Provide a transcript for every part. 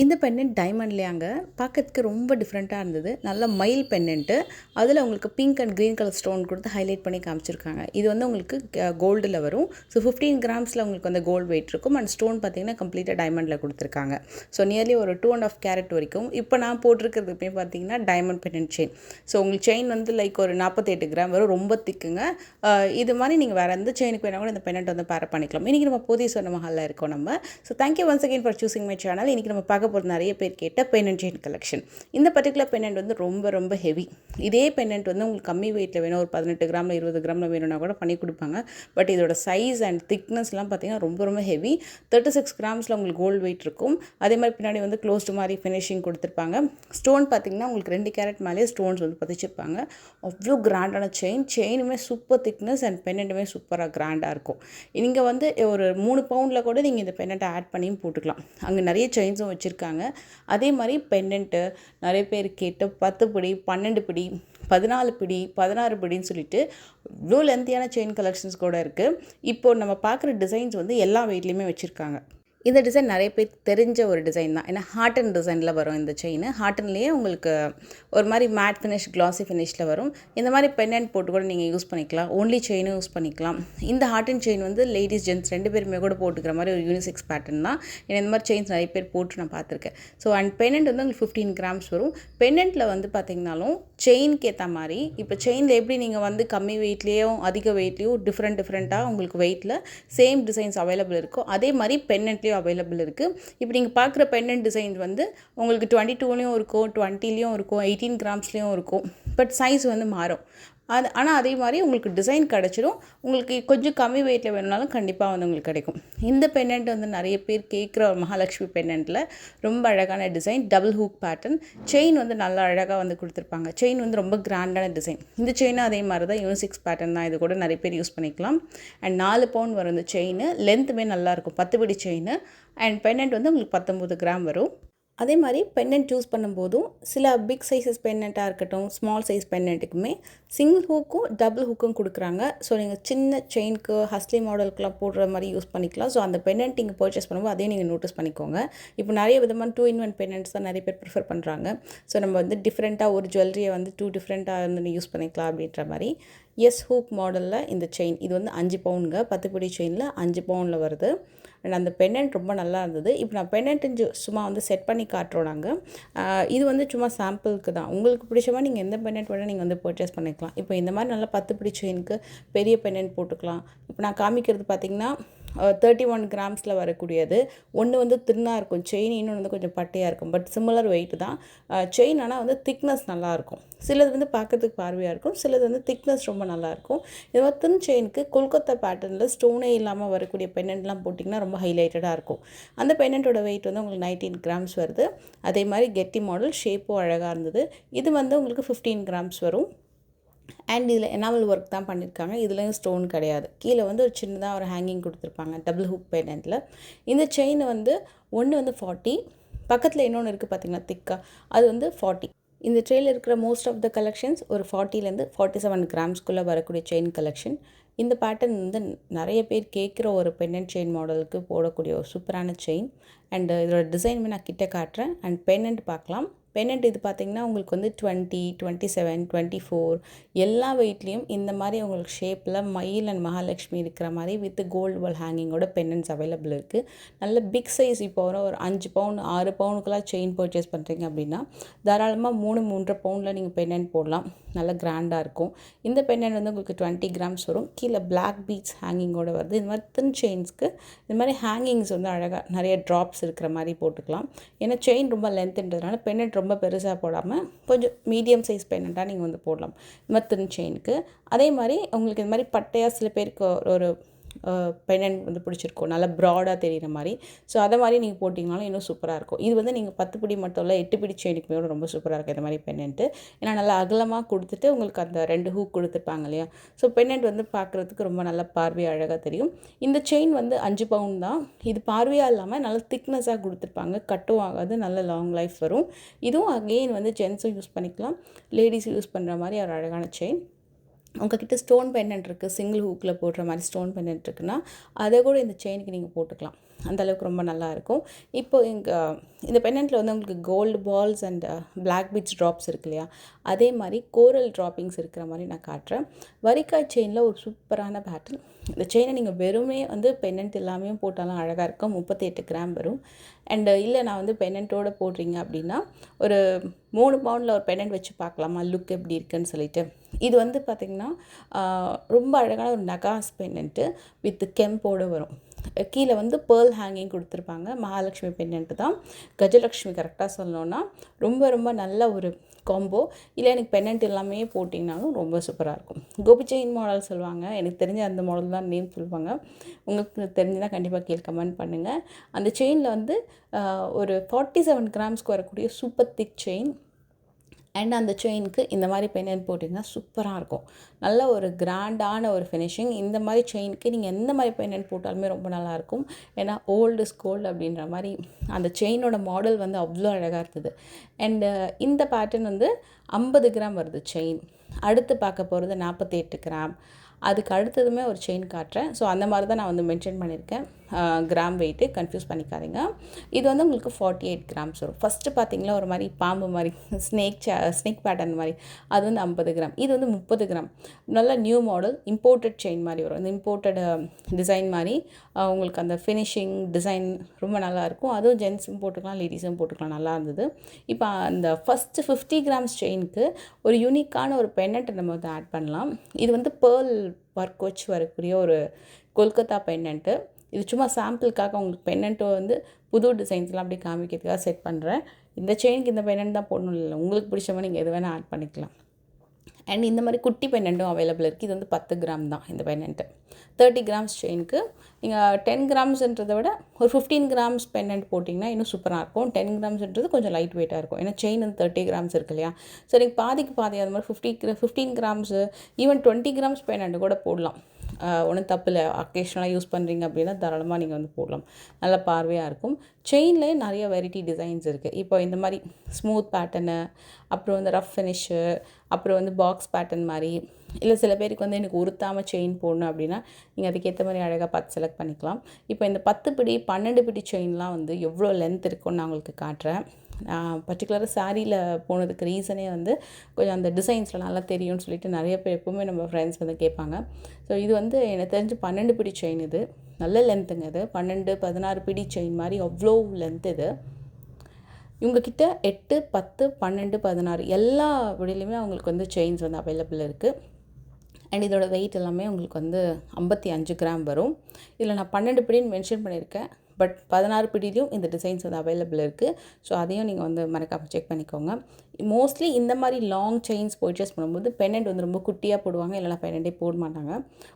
இந்த பெண்டன்ட் டைமண்ட்லேயாங்க பார்க்கறதுக்கு ரொம்ப டிஃப்ரெண்ட்டாக இருந்தது. நல்ல மயில் பெண்டன்ட்டு. அதில் உங்களுக்கு pink and green colour stone கொடுத்து ஹைலைட் பண்ணி காமிச்சிருக்காங்க. இது வந்து உங்களுக்கு கோல்டில் வரும். ஸோ 15 கிராம்ஸில் உங்களுக்கு வந்து கோல்டு வெயிட் இருக்கும். அண்ட் ஸ்டோன் பார்த்தீங்கன்னா கம்ப்ளீட்டாக டைமண்டில் கொடுத்துருக்காங்க. ஸோ நியர்லி ஒரு 2.5 கேரட் வரைக்கும். இப்போ நான் போட்டிருக்கிறதுமே பார்த்தீங்கன்னா டைமண்ட் பெண்டன்ட் செயின். ஸோ உங்களுக்கு செயின் வந்து லைக் ஒரு 48 கிராம் வரும். ரொம்ப திக்குங்க. இது மாதிரி நீங்கள் வேறு எந்த செயினுக்கு வேணால் கூட இந்த பெண்டன்ட் வந்து பேர் பண்ணிக்கலாம். இன்றைக்கி நம்ம போதி சொர்ண மஹாலில் இருக்கோம் நம்ம. So thank you once again for choosing my channel. இன்றைக்கி நம்ம போது நிறைய பேர் கேட்ட பெண்டன்ட் செயின் கலெக்ஷன். இந்த பர்டிகுலர் பெண்டன்ட் வந்து ரொம்ப ரொம்ப ஹெவி. இதே பெண்டன்ட் வந்து உங்களுக்கு கம்மி வெயிட்டில் வேணும், ஒரு 18 கிராமில் 20 கிராமில் வேணும்னா கூட பண்ணி கொடுப்பாங்க. பட் இதோட சைஸ் அண்ட் திக்னஸ்லாம் பார்த்தீங்கன்னா ரொம்ப ரொம்ப ஹெவி. 36 கிராம்ஸில் உங்களுக்கு கோல்டு வெயிட் இருக்கும். அதே மாதிரி பின்னாடி வந்து க்ளோஸ்டு மாதிரி ஃபினிஷிங் கொடுத்துருப்பாங்க. ஸ்டோன் பார்த்தீங்கன்னா உங்களுக்கு 2 கேரட் மேலே ஸ்டோன்ஸ் வந்து பதிச்சிருப்பாங்க. அவ்வளோ கிராண்டான செயினுமே சூப்பர் திக்னஸ் அண்ட் பெண்டன்ட்டுமே சூப்பராக கிராண்டாக இருக்கும். நீங்கள் வந்து ஒரு 3 பவுண்டில் கூட நீங்கள் இந்த பெண்டன்ட்டை ஆட் பண்ணியும் போட்டுக்கலாம். அங்கே நிறைய செயின்ஸும் வச்சுருக்காங்க. அதே மாதிரி பெண்டன்ட்டு நிறைய பேர் கேட்டு 10 பிடி 12 பிடி 14 பிடி 16 பிடின்னு சொல்லிட்டு இவ்வளோ லென்த்தியான செயின் கலெக்ஷன்ஸ் கூட இருக்குது. இப்போது நம்ம பார்க்குற டிசைன்ஸ் வந்து எல்லா வெயிட்லேயுமே வச்சுருக்காங்க. இந்த டிசைன் நிறைய பேர் தெரிஞ்ச ஒரு டிசைன் தான். ஏன்னா ஹார்டன் டிசைனில் வரும் இந்த செயின். ஹார்டன்லேயே உங்களுக்கு ஒரு மாதிரி மேட் ஃபினிஷ் கிளாஸி ஃபினிஷில் வரும். இந்த மாதிரி பெண்டன்ட் போட்டு கூட நீங்கள் யூஸ் பண்ணிக்கலாம். ஓன்லி செயினும் யூஸ் பண்ணிக்கலாம். இந்த ஹார்டன் செயின் வந்து லேடிஸ் ஜென்ட்ஸ் 2 பேருமே கூட போட்டுக்கிற மாதிரி ஒரு யூனிசெக்ஸ் பேட்டர்ன் தான். ஏன்னா இந்த மாதிரி செயின்ஸ் நிறைய பேர் போட்டு நான் பார்த்துருக்கேன். ஸோ அண்ட் பெண்டன்ட் வந்து உங்களுக்கு 15 கிராம்ஸ் வரும். பெண்டன்ட்டில் வந்து பார்த்திங்கனாலும் செயினுக்கு ஏற்ற மாதிரி இப்போ செயினில் எப்படி நீங்கள் வந்து கம்மி வெயிட்லேயும் அதிக வெயிட்லேயும் டிஃப்ரெண்ட்டாக உங்களுக்கு வெயிட்டில் சேம் டிசைன்ஸ் அவைலபிள் இருக்கும். அதே மாதிரி பெண்டன்ட்லேயும் அவைலபிள் இருக்குது. இப்போ நீங்கள் பார்க்குற பெண்டன்ட் டிசைன் வந்து உங்களுக்கு 22லேயும் இருக்கும், 20லேயும் இருக்கும், 18 கிராம்ஸ்லேயும் இருக்கும். பட் சைஸ் வந்து மாறும். ஆனால் அதே மாதிரி உங்களுக்கு டிசைன் கிடச்சிடும். உங்களுக்கு கொஞ்சம் கம்மி வெயிட்டில் வேணுனாலும் கண்டிப்பாக வந்து உங்களுக்கு கிடைக்கும். இந்த பெண்டன்ட் வந்து நிறைய பேர் கேட்குற மகாலட்சுமி பெண்டன்ட்டில் ரொம்ப அழகான design, double hook pattern. Chain வந்து நல்லா அழகாக வந்து கொடுத்துருப்பாங்க. செயின் வந்து ரொம்ப கிராண்டான டிசைன். இந்த செயினும் அதே மாதிரி தான் யூனிசெக்ஸ் பேட்டர்ன் தான். இது கூட நிறைய பேர் யூஸ் பண்ணிக்கலாம். அண்ட் 4 பவுண்ட் வரும் இந்த செயின். லென்த்துமே நல்லாயிருக்கும். 10 பிடி செயின். அண்ட் பெண்டன்ட் வந்து உங்களுக்கு 19 கிராம் வரும். அதே மாதிரி பெண்டன்ட் சூஸ் பண்ணும்போதும் சில பிக் சைஸஸ் பெண்டன்ட்டாக இருக்கட்டும், ஸ்மால் சைஸ் பெண்டன்ட்டுக்குமே சிங்கிள் ஹூக்கும் டபுள் ஹூக்கும் கொடுக்குறாங்க. ஸோ நீங்கள் சின்ன செயினுக்கு ஹஸ்லி மாடலுக்குலாம் போடுற மாதிரி யூஸ் பண்ணிக்கலாம். ஸோ அந்த பெண்டன்ட் நீங்கள் பர்ச்சேஸ் பண்ணும்போது அதையும் நீங்கள் நோட்டீஸ் பண்ணிக்கோங்க. இப்போ நிறைய விதமான 2-in-1 பெண்டன்ட்ஸ் தான் நிறைய பேர் ப்ரிஃபர் பண்ணுறாங்க. ஸோ நம்ம வந்து டிஃப்ரெண்ட்டாக ஒரு ஜுவல்லரியை வந்து 2 டிஃப்ரெண்ட்டாக வந்து யூஸ் பண்ணிக்கலாம் அப்படின்ற மாதிரி ஹூக் மாடலில் இந்த செயின் இது வந்து 5 பவுனுங்க. 10 பிடி செயினில் 5 பவுனில் வருது. அண்ட் அந்த பெண்டன்ட் ரொம்ப நல்லா இருந்தது. இப்போ நான் பெண்டன்ட்டு சும்மா வந்து செட் பண்ணி காட்டுறோம் நாங்கள். இது வந்து சும்மா சாம்பிளுக்கு தான். உங்களுக்கு பிடிச்ச மாதிரி நீங்கள் எந்த பெண்டன்ட் வேணால் நீங்கள் வந்து பர்ச்சேஸ் பண்ணிக்கலாம். இப்போ இந்த மாதிரி நல்லா 10 பிடி செயினுக்கு பெரிய பெண்டன்ட் போட்டுக்கலாம். இப்போ நான் காமிக்கிறது பார்த்திங்கன்னா 31 கிராம்ஸில் வரக்கூடியது. ஒன்று வந்து தின்னாக இருக்கும் செயின், இன்னொன்று வந்து கொஞ்சம் பட்டையாக இருக்கும். பட் சிமிலர் வெயிட் தான் செயின். ஆனால் வந்து திக்னஸ் நல்லாயிருக்கும். சிலது வந்து பார்க்கறதுக்கு பார்வையாக இருக்கும், சிலது வந்து திக்னஸ் ரொம்ப நல்லாயிருக்கும். இது மாதிரி தின் செயினுக்கு கொல்கத்தா பேட்டர்னில் ஸ்டோனே இல்லாமல் வரக்கூடிய பெண்டன்ட்லாம் போட்டிங்கன்னா ரொம்ப ஹைலைட்டடாக இருக்கும். அந்த பெண்டன்ட்டோட வெயிட் வந்து உங்களுக்கு 19 கிராம்ஸ் வருது. அதே மாதிரி கெட்டி மாடல், ஷேப்பும் அழகாக இருந்தது. இது வந்து உங்களுக்கு 15 கிராம்ஸ் வரும். அண்ட் இதில் எனாமல் ஒர்க் தான் பண்ணியிருக்காங்க. இதுலேயும் ஸ்டோன் கிடையாது. கீழே வந்து ஒரு சின்னதாக ஒரு ஹேங்கிங் கொடுத்துருப்பாங்க டபுள் ஹூக் பெண்டன்ட்டில். இந்த செயின் வந்து ஒன்று வந்து 40, பக்கத்தில் இன்னொன்று இருக்குது பார்த்திங்கன்னா திக்காக, அது வந்து 40. இந்த ட்ரேயில் இருக்கிற மோஸ்ட் ஆஃப் த கலெக்ஷன்ஸ் ஒரு 40லேருந்து 47 கிராம்ஸ்குள்ளே வரக்கூடிய செயின் கலெக்ஷன். இந்த பேட்டர்ன் வந்து நிறைய பேர் கேட்குற ஒரு பெண்டன்ட் செயின் மாடலுக்கு போடக்கூடிய ஒரு சூப்பரான செயின். அண்டு இதோட டிசைனுமே நான் கிட்ட காட்டுறேன். அண்ட் பெண்டன்ட் பார்க்கலாம். பெண்டன்ட் இது பார்த்திங்கன்னா உங்களுக்கு வந்து 20, 27, 24 எல்லா வெயிட்லேயும் இந்த மாதிரி உங்களுக்கு ஷேப்பில் மயில் அண்ட் மகாலட்சுமி இருக்கிற மாதிரி வித் கோல்டு வால் ஹேங்கிங்கோட பெண்டன்ட்ஸ் அவைலபிள் இருக்குது. நல்ல பிக் சைஸ். இப்போ ஒரு 5 பவுன் 6 பவுனுக்கெல்லாம் செயின் பர்ச்சேஸ் பண்ணுறீங்க அப்படின்னா தாராளமாக 3-3.5 பவுனில் நீங்கள் பெண்டன்ட் போடலாம். நல்லா கிராண்டாக இருக்கும். இந்த பெண்டன்ட் வந்து உங்களுக்கு 20 கிராம்ஸ் வரும். கீழே பிளாக் பீட்ஸ் ஹேங்கிங்கோடு வருது. இது மாதிரி தின் செயின்ஸ்க்கு இது மாதிரி ஹேங்கிங்ஸ் வந்து அழகாக நிறைய ட்ராப்ஸ் இருக்கிற மாதிரி போட்டுக்கலாம். ஏன்னா செயின் ரொம்ப லென்த்துன்றதுனால பெண்டன்ட் ரொம்ப பெருசாக போடாமல் கொஞ்சம் மீடியம் சைஸ் பெண்டன்ட்டாக நீங்கள் வந்து போடலாம் இது மாதிரி தின் செயினுக்கு. அதே மாதிரி உங்களுக்கு இந்த மாதிரி பட்டையாக சில பேருக்கு ஒரு பெண்டன்ட் வந்து பிடிச்சிருக்கும், நல்லா ப்ராடாக தெரிகிற மாதிரி. ஸோ அதை மாதிரி நீங்கள் போட்டிங்கனாலும் இன்னும் சூப்பராக இருக்கும். இது வந்து நீங்கள் 10 பிடி மட்டும் இல்லை, 8 பிடி செயினுக்குமே ரொம்ப சூப்பராக இருக்கும் இந்த மாதிரி பெண்டன்ட்டு. ஏன்னா நல்லா அகலமாக கொடுத்துட்டு உங்களுக்கு அந்த 2 ஹூக் கொடுத்துருப்பாங்க இல்லையா. ஸோ பெண்டன்ட் வந்து பார்க்குறதுக்கு ரொம்ப நல்லா பார்வையாக அழகாக தெரியும். இந்த செயின் வந்து 5 பவுன் தான். இது பார்வையாக இல்லாமல் நல்லா திக்னஸாக கொடுத்துருப்பாங்க. கட்டும் ஆகாது, நல்ல லாங் லைஃப் வரும். இதுவும் அகெயின் வந்து ஜென்ஸும் யூஸ் பண்ணிக்கலாம், லேடிஸும் யூஸ் பண்ணுற மாதிரி ஒரு அழகான செயின். உங்ககிட்ட ஸ்டோன் பெண்டன்ட் இருக்குது, சிங்கிள் ஹூக்கில் போடுற மாதிரி ஸ்டோன் பெண்டன்ட் இருக்குன்னா அதை கூட இந்த செயினுக்கு நீங்கள் போட்டுக்கலாம். அந்தளவுக்கு ரொம்ப நல்லாயிருக்கும். இப்போது இந்த பெண்டன்ட்டில் வந்து உங்களுக்கு gold balls and black beads drops இருக்கு இல்லையா, அதே மாதிரி கோரல் ட்ராப்பிங்ஸ் இருக்கிற மாதிரி நான் காட்டுறேன். வரிக்காய் செயினில் ஒரு சூப்பரான பேட்டர்ன். இந்த செயினை நீங்கள் வெறுமே வந்து பெண்டன்ட் எல்லாமே போட்டாலும் அழகாக இருக்கும். 38 கிராம் வரும். அண்டு இல்லை நான் வந்து பெண்டன்ட்டோடு போடுறீங்க அப்படின்னா ஒரு 3 பவுண்டில் ஒரு பெண்டன்ட் வச்சு பார்க்கலாமா லுக் எப்படி இருக்குன்னு சொல்லிட்டு. இது வந்து பார்த்திங்கன்னா ரொம்ப அழகான ஒரு நகாஸ் பெண்டன்ட்டு வித் கெம்போடு வரும். கீழே வந்து பேர்ல் ஹேங்கிங் கொடுத்துருப்பாங்க. மகாலட்சுமி பெண்டன்ட்டு தான். கஜலக்ஷ்மி கரெக்டாக சொல்லணுன்னா ரொம்ப ரொம்ப நல்ல ஒரு காம்போ. இல்லை எனக்கு பெண்டன்ட் எல்லாமே போட்டிங்கனாலும் ரொம்ப சூப்பராக இருக்கும். கோபி செயின் மாடல் சொல்லுவாங்க. எனக்கு தெரிஞ்ச அந்த மாடல் தான் நேம் சொல்லுவாங்க. உங்களுக்கு தெரிஞ்சுன்னா கண்டிப்பாக கீழே கமெண்ட் பண்ணுங்கள். அந்த செயினில் வந்து ஒரு 47 கிராம்ஸ்க்கு வரக்கூடிய சூப்பர் திக் செயின். அண்ட் அந்த செயினுக்கு இந்த மாதிரி பெண்டன்ட் போட்டிங்கன்னா சூப்பராக இருக்கும். நல்ல ஒரு கிராண்டான ஒரு ஃபினிஷிங். இந்த மாதிரி செயினுக்கு நீங்கள் எந்த மாதிரி பெண்டன்ட் போட்டாலுமே ரொம்ப நல்லாயிருக்கும். ஏன்னா ஓல்டு இஸ் கோல்டு அப்படின்ற மாதிரி அந்த செயினோட மாடல் வந்து அவ்வளோ அழகாக இருந்தது. அண்டு இந்த பேட்டர்ன் வந்து 50 கிராம் வருது செயின். அடுத்து பார்க்க போகிறது 48 கிராம். அதுக்கு அடுத்ததுமே ஒரு செயின் காட்டுறேன். ஸோ அந்த மாதிரி தான் நான் வந்து மென்ஷன் பண்ணியிருக்கேன். கிராம் வெயிட்டு கன்ஃபியூஸ் பண்ணிக்காதீங்க. இது வந்து உங்களுக்கு 48 கிராம்ஸ் வரும். ஃபஸ்ட்டு பார்த்தீங்களா ஒரு மாதிரி பாம்பு மாதிரி ஸ்னேக் பேட்டர்ன் மாதிரி, அது வந்து 50 கிராம். இது வந்து 30 கிராம். நல்ல நியூ மாடல் இம்போர்ட்டட் செயின் மாதிரி வரும். இந்த இம்போர்ட்டட் டிசைன் மாதிரி உங்களுக்கு அந்த ஃபினிஷிங் டிசைன் ரொம்ப நல்லாயிருக்கும். அதுவும் ஜென்ஸும் போட்டுக்கலாம், லேடிஸும் போட்டுக்கலாம். நல்லா இருந்தது. இப்போ அந்த ஃபஸ்ட்டு 50 கிராம்ஸ் செயினுக்கு ஒரு யூனிக்கான ஒரு பெண்டன்ட்டை நம்ம வந்து ஆட் பண்ணலாம். இது வந்து பேர்ல் ஒர்க் வச்சு வரக்கூடிய ஒரு கொல்கத்தா பெண்டன்ட்டு. இது சும்மா சாம்பிளுக்காக உங்களுக்கு பெண்டன்ட்டோ வந்து புது டிசைன்ஸ்லாம் அப்படி காமிக்கிறதுக்காக செட் பண்ணுறேன். இந்த செயினுக்கு இந்த பெண்டன்ட் தான் போடணும் இல்லை, உங்களுக்கு பிடிச்ச மாதிரி நீங்கள் எது வேணால் ஆட் பண்ணிக்கலாம். அண்ட் இந்த மாதிரி குட்டி பெண்டன்ட்டும் அவைலபிள் இருக்குது. இது வந்து 10 கிராம் தான் இந்த பெண்டன்ட்டு. 30 கிராம்ஸ் செயினுக்கு நீங்கள் 10 கிராம்ஸ்ன்றதை விட ஒரு 15 கிராம்ஸ் பெண்டன்ட் போட்டிங்கன்னா இன்னும் சூப்பராக இருக்கும். 10 கிராம்ஸ்ன்றது கொஞ்சம் லைட் வெயிட்டாக இருக்கும். ஏன்னா செயின் வந்து 30 கிராம்ஸ் இருக்கு இல்லையா. ஸோ நீங்கள் பாதிக்கு பாதி அது மாதிரி 15 கிராம்ஸு ஈவன் 20 கிராம்ஸ் பெண்டன்ட் கூட போடலாம். ஒன்றும் தப்பு இல்லை. அக்கேஷனலாக யூஸ் பண்ணுறீங்க அப்படின்னா தாராளமாக நீங்கள் வந்து போடலாம். நல்ல பார்வையாக இருக்கும். செயின்லேயே நிறைய வெரைட்டி டிசைன்ஸ் இருக்குது. இப்போ இந்த மாதிரி ஸ்மூத் பேட்டர்னு, அப்புறம் வந்து ரஃப் ஃபினிஷு, அப்புறம் வந்து பாக்ஸ் பேட்டர்ன் மாதிரி, இல்லை சில பேருக்கு வந்து எனக்கு உருத்தாமல் செயின் போடணும் அப்படின்னா நீங்கள் அதுக்கேற்ற மாதிரி அழகாக பார்த்து செலக்ட் பண்ணிக்கலாம். இப்போ இந்த 10 பிடி 12 பிடி செயின்லாம் வந்து எவ்வளோ லென்த் இருக்குன்னு நான் உங்களுக்கு காட்டுறேன். பர்டிகுலராக சாரியில் போனதுக்கு ரீசனே வந்து கொஞ்சம் அந்த டிசைன்ஸில் நல்லா தெரியும்னு சொல்லிட்டு நிறைய பேர் எப்போவுமே நம்ம ஃப்ரெண்ட்ஸ் வந்து கேட்பாங்க. ஸோ இது வந்து எனக்கு தெரிஞ்சு 12 பிடி செயின். இது நல்ல லென்த்துங்க. இது 12, 16 பிடி செயின் மாதிரி அவ்வளோ லென்த். இது இவங்கக்கிட்ட 8, 10, 12, 16 எல்லா விடையிலுமே அவங்களுக்கு வந்து செயின்ஸ் வந்து அவைலபிள் இருக்குது. அண்ட் இதோட வெயிட் எல்லாமே உங்களுக்கு வந்து 55 கிராம் வரும். இதில் நான் 12 பிடின்னு மென்ஷன் பண்ணியிருக்கேன். பட் 16 பிடிலையும் இந்த டிசைன்ஸ் வந்து அவைலபிள் இருக்குது. ஸோ அதையும் நீங்கள் வந்து மறக்காமல் செக் பண்ணிக்கோங்க. மோஸ்ட்லி இந்த மாதிரி லாங் செயின்ஸ் பர்ச்சேஸ் பண்ணும்போது பெண்டன்ட் வந்து ரொம்ப குட்டியாக போடுவாங்க, இல்லைனா பெண்டன்ட்டே போட மாட்டாங்க.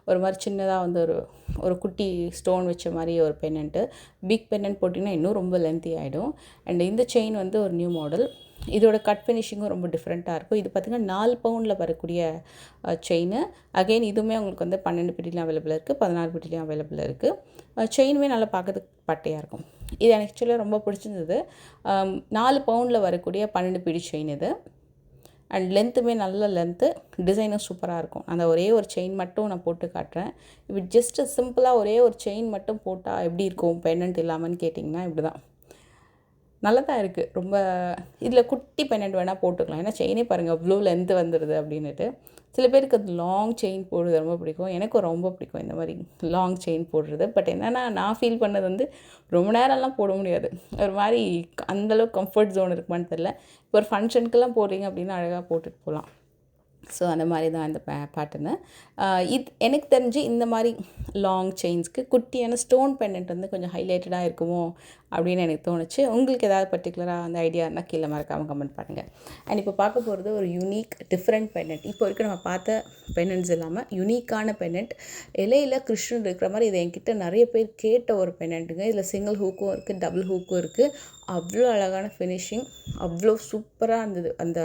ஒரு மாதிரி சின்னதாக வந்து ஒரு குட்டி ஸ்டோன் வச்ச மாதிரி ஒரு பெண்டன்ட்டு. பிக் பெண்டன்ட் போட்டிங்கன்னா இன்னும் ரொம்ப லென்த்தி ஆகிடும். அண்ட் இந்த செயின் வந்து ஒரு நியூ மாடல். இதோட கட் ஃபினிஷிங்கும் ரொம்ப டிஃப்ரெண்ட்டாக இருக்கும். இது பார்த்திங்கன்னா 4 பவுண்டில் வரக்கூடிய செயின். அகெயின் இதுவுமே உங்களுக்கு வந்து 12 பிடிலையும் அவைலபிள் இருக்குது, 16 பிடிலையும் அவைலபிள் இருக்குது. செயினுமே நல்லா பார்க்கறதுக்கு பட்டையாக இருக்கும். இது எனக்கு ஆக்சுவலாக ரொம்ப பிடிச்சிருந்தது. 4 பவுண்டில் வரக்கூடிய 12 பிடி செயின் இது. அண்ட் லென்த்துமே நல்ல லென்த்து, டிசைனும் சூப்பராக இருக்கும். அந்த ஒரே ஒரு செயின் மட்டும் நான் போட்டு காட்டுறேன். இப்போ ஜஸ்ட்டு சிம்பிளாக ஒரே ஒரு செயின் மட்டும் போட்டால் எப்படி இருக்கும் பெண்டன்ட் இல்லாமல்னு கேட்டிங்கன்னா இப்படி தான். நல்லா தான் இருக்குது. ரொம்ப இதில் குட்டி பெண்டன்ட் வேணால் போட்டுக்கலாம். ஏன்னா செயினே பாருங்கள் அவ்வளோ லென்த்து வந்துடுது அப்படின்னுட்டு. சில பேருக்கு அது லாங் செயின் போடுறது ரொம்ப பிடிக்கும். எனக்கும் ரொம்ப பிடிக்கும் இந்த மாதிரி லாங் செயின் போடுறது. பட் என்னென்னா நான் ஃபீல் பண்ணது வந்து ரொம்ப நேரம்லாம் போட முடியாது. ஒரு மாதிரி அந்தளவுக்கு கம்ஃபர்ட் ஜோன் இருக்குமான்னு தெரில. இப்போ ஒரு ஃபங்க்ஷனுக்கெல்லாம் போடுறீங்க அப்படின்னா அழகாக போட்டுட்டு போகலாம். ஸோ அந்த மாதிரி தான் இந்த பேட்டர்னு. இது எனக்கு தெரிஞ்சு இந்த மாதிரி லாங் செயின்ஸ்க்கு குட்டியான ஸ்டோன் பெண்டன்ட் வந்து கொஞ்சம் ஹைலைட்டடாக இருக்குமோ அப்படின்னு எனக்கு தோணுச்சு. உங்களுக்கு ஏதாவது பர்டிகுலராக அந்த ஐடியா இருந்தால் கீழே மறக்காமல் கமெண்ட் பண்ணுங்கள். அண்ட் இப்போ பார்க்க போகிறது ஒரு யூனிக் டிஃப்ரெண்ட் பெண்டன்ட். இப்போ வரைக்கும் நம்ம பார்த்த பெண்டன்ட்ஸ் இல்லாமல் யூனிக்கான பெண்டன்ட். இலையில் கிருஷ்ணன் இருக்கிற மாதிரி இதை என்கிட்ட நிறைய பேர் கேட்ட ஒரு பெண்டன்ட்டுங்க. இதில் சிங்கிள் ஹூக்கும் இருக்குது, டபுள் ஹூக்கும் இருக்குது. அவ்வளோ அழகான ஃபினிஷிங், அவ்வளோ சூப்பராக இருந்தது அந்த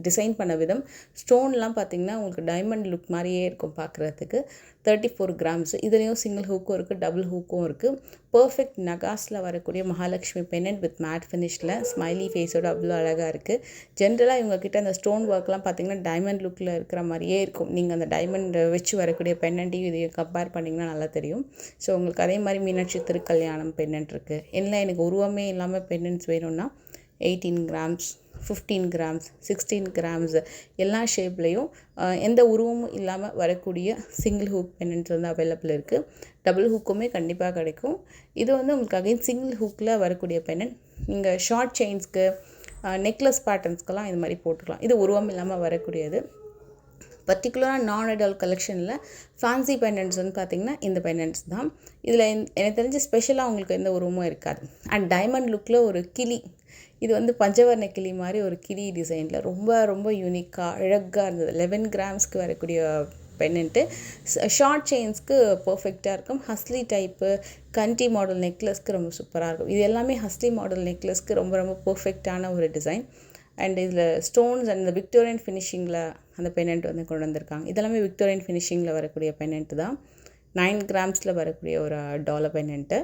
டிசைன் பண்ண விதம், ஸ்டோன்லாம் பார்த்திங்கன்னா உங்களுக்கு டைமண்ட் லுக் மாதிரியே இருக்கும் பார்க்குறதுக்கு. 34 கிராம்ஸ். இதுலேயும் சிங்கிள் ஹூக்கும் இருக்குது, டபுள் ஹூக்கும் இருக்குது. பர்ஃபெக்ட் நகாஸில் வரக்கூடிய மகாலட்சுமி பெண்டன்ட் வித் மேட் ஃபினிஷில் ஸ்மைலி ஃபேஸோட அவ்வளோ அழகாக இருக்குது. ஜென்ரலாக இவங்கக்கிட்ட அந்த ஸ்டோன் ஒர்க்லாம் பார்த்திங்கன்னா டைமண்ட் லுக்கில் இருக்கிற மாதிரியே இருக்கும். நீங்கள் அந்த டைமண்ட் வச்சு வரக்கூடிய பெண்டன்ட்டையும் இதையும் கம்பேர் பண்ணிங்கன்னா நல்லா தெரியும். ஸோ உங்களுக்கு அதே மாதிரி மீனாட்சி திருக்கல்யாணம் பெண்டன்ட் இருக்குது. இல்லை எனக்கு உருவமே இல்லாமல் பெண்டன்ட்ஸ் வேணும்னா 18 கிராம்ஸ், 15 கிராம்ஸ், 16 கிராம்ஸ் எல்லா ஷேப்லேயும் எந்த உருவமும் இல்லாமல் வரக்கூடிய சிங்கிள் ஹூக் பெண்டன்ட்ஸ் வந்து அவைலபிள் இருக்குது. டபுள் ஹூக்குமே கண்டிப்பாக கிடைக்கும். இது வந்து உங்களுக்கு அகைன் சிங்கிள் ஹூக்கில் வரக்கூடிய பெண்டன்ட். நீங்கள் ஷார்ட் செயின்ஸ்க்கு, நெக்லஸ் பேட்டர்ன்ஸ்க்கெல்லாம் இது மாதிரி போட்டுக்கலாம். இது உருவம் இல்லாமல் வரக்கூடியது. பர்டிகுலராக நான் ஐடால் கலெக்ஷனில் ஃபேன்சி பெண்டன்ட்ஸ் வந்து பார்த்திங்கன்னா இந்த பெண்டன்ட்ஸ் தான். இதில் எனக்கு தெரிஞ்ச ஸ்பெஷலாக உங்களுக்கு எந்த உருவமும் இருக்காது. அண்ட் டைமண்ட் லுக்கில் ஒரு கிளி, இது வந்து பஞ்சவர்ண கிளி மாதிரி ஒரு கிளி டிசைனில் ரொம்ப ரொம்ப யூனிக்காக அழகாக இருந்தது. 11 கிராம்ஸ்க்கு வரக்கூடிய பெண்டன்ட்டு. ஷார்ட் செயின்ஸ்க்கு பர்ஃபெக்டாக இருக்கும். ஹஸ்லி டைப்பு கண்டி மாடல் நெக்லஸ்க்கு ரொம்ப சூப்பராக இருக்கும். இது எல்லாமே ஹஸ்லி மாடல் நெக்லஸ்க்கு ரொம்ப ரொம்ப பர்ஃபெக்டான ஒரு டிசைன். அண்ட் இதில் ஸ்டோன்ஸ் அண்ட் இந்த விக்டோரியன் ஃபினிஷிங்கில் அந்த பெண்டன்ட் வந்து கொண்டு வந்திருக்காங்க. இதெல்லாமே விக்டோரியன் ஃபினிஷிங்கில் வரக்கூடிய பெண்டன்ட் தான். 9 கிராம்ஸில் வரக்கூடிய ஒரு டாலர் பெண்டன்ட்டு.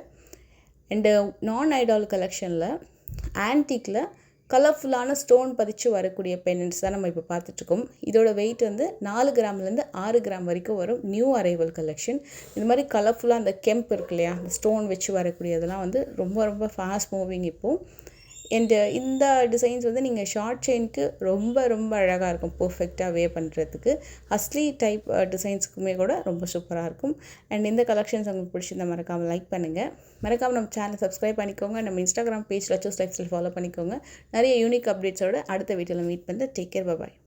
அண்டு நான் ஐடால் கலெக்ஷனில் ஆன்டிக்கில் கலர்ஃபுல்லான ஸ்டோன் பதிச்சு வரக்கூடிய பெண்டன்ட்ஸ் தான் நம்ம இப்போ பார்த்துட்ருக்கோம். இதோட வெயிட் வந்து 4 கிராம்லேருந்து 6 கிராம் வரைக்கும் வரும். New arrival collection. இது மாதிரி கலர்ஃபுல்லாக அந்த கெம்ப் இருக்கு இல்லையா, அந்த ஸ்டோன் வச்சு வரக்கூடியதெல்லாம் வந்து ரொம்ப ரொம்ப ஃபாஸ்ட் மூவிங் இப்போது. அண்ட் இந்த டிசைன்ஸ் வந்து நீங்கள் ஷார்ட் செயினுக்கு ரொம்ப ரொம்ப அழகாக இருக்கும், பர்ஃபெக்டாக வே பண்ணுறதுக்கு. ஹஸ்லி டைப் டிசைன்ஸுக்குமே கூட ரொம்ப சூப்பராக இருக்கும். அண்ட் இந்த கலெக்ஷன்ஸ் உங்களுக்கு பிடிச்சிருந்தா மறக்காமல் லைக் பண்ணுங்கள். மறக்காமல் நம்ம சேனலை சப்ஸ்கிரைப் பண்ணிக்கோங்க. நம்ம Instagram page Lachu's life style follow பண்ணிக்கோங்க. நிறைய யூனிக் அப்டேட்ஸோட அடுத்த வீடியோவில் மீட் பண்ணுறேன். டேக் கேர், பாய்.